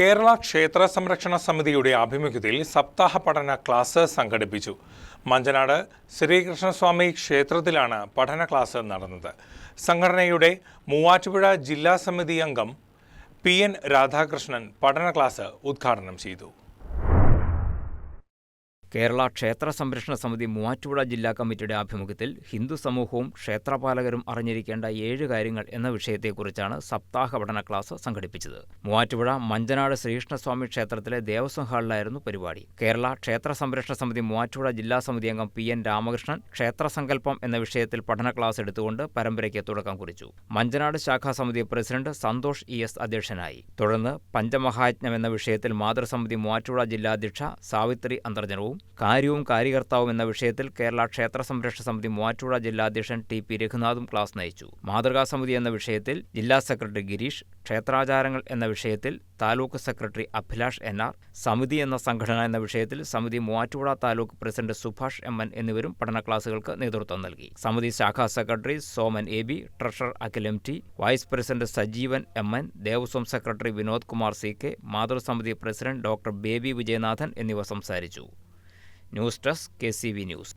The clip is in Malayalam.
കേരള ക്ഷേത്ര സംരക്ഷണ സമിതിയുടെ ആഭിമുഖ്യത്തിൽ സപ്താഹ പഠന ക്ലാസ് സംഘടിപ്പിച്ചു. മഞ്ചനാട് ശ്രീകൃഷ്ണസ്വാമി ക്ഷേത്രത്തിലാണ് പഠന ക്ലാസ് നടന്നത്. സംഘടനയുടെ മൂവാറ്റുപുഴ ജില്ലാ സമിതി അംഗം PN രാധാകൃഷ്ണൻ പഠന ക്ലാസ് ഉദ്ഘാടനം ചെയ്തു. കേരള ക്ഷേത്ര സംരക്ഷണ സമിതി മൂവാറ്റുപുഴ ജില്ലാ കമ്മിറ്റിയുടെ ആഭിമുഖ്യത്തിൽ ഹിന്ദു സമൂഹവും ക്ഷേത്രപാലകരും അറിഞ്ഞിരിക്കേണ്ട 7 കാര്യങ്ങൾ എന്ന വിഷയത്തെക്കുറിച്ചാണ് സപ്താഹ പഠന ക്ലാസ് സംഘടിപ്പിച്ചത്. മൂവാറ്റുപുഴ മഞ്ചനാട് ശ്രീകൃഷ്ണസ്വാമി ക്ഷേത്രത്തിലെ ദേവസ്വം ഹാളിലായിരുന്നു പരിപാടി. കേരള ക്ഷേത്ര സംരക്ഷണ സമിതി മൂവാറ്റുപുഴ ജില്ലാ സമിതി അംഗം PN രാമകൃഷ്ണൻ ക്ഷേത്രസങ്കല്പം എന്ന വിഷയത്തിൽ പഠന ക്ലാസ് എടുത്തുകൊണ്ട് പരമ്പരയ്ക്ക് തുടക്കം കുറിച്ചു. മഞ്ചനാട് ശാഖാ സമിതി പ്രസിഡന്റ് സന്തോഷ് ES അധ്യക്ഷനായി. തുടർന്ന് പഞ്ചമഹായജ്ഞം എന്ന വിഷയത്തിൽ മാതൃസമിതി മൂവാറ്റുപുഴ ജില്ലാധ്യക്ഷ സാവിത്രി അന്തർജനവും കാര്യവും കാര്യകർത്താവും എന്ന വിഷയത്തിൽ കേരള ക്ഷേത്ര സംരക്ഷണ സമിതി മൂവാറ്റുപുഴ ജില്ലാധ്യക്ഷൻ TP രഘുനാഥും ക്ലാസ് നയിച്ചു. മാതൃകാ സമിതി എന്ന വിഷയത്തിൽ ജില്ലാ സെക്രട്ടറി ഗിരീഷ്, ക്ഷേത്രാചാരങ്ങൾ എന്ന വിഷയത്തിൽ താലൂക്ക് സെക്രട്ടറി അഭിലാഷ് NR, സമിതി എന്ന സംഘടന എന്ന വിഷയത്തിൽ സമിതി മൂവാറ്റുപുഴ താലൂക്ക് പ്രസിഡന്റ് സുഭാഷ് MN എന്നിവരും പഠന ക്ലാസുകൾക്ക് നേതൃത്വം നൽകി. സമിതി ശാഖാ secretary Soman AB, treasurer Akhil MT, vice president Sajeevan MN, Devaswom secretary Vinod Kumar CK, മാതൃസമിതി പ്രസിഡന്റ് ഡോക്ടർ ബേബി വിജയനാഥൻ എന്നിവർ സംസാരിച്ചു. News desk KCV news.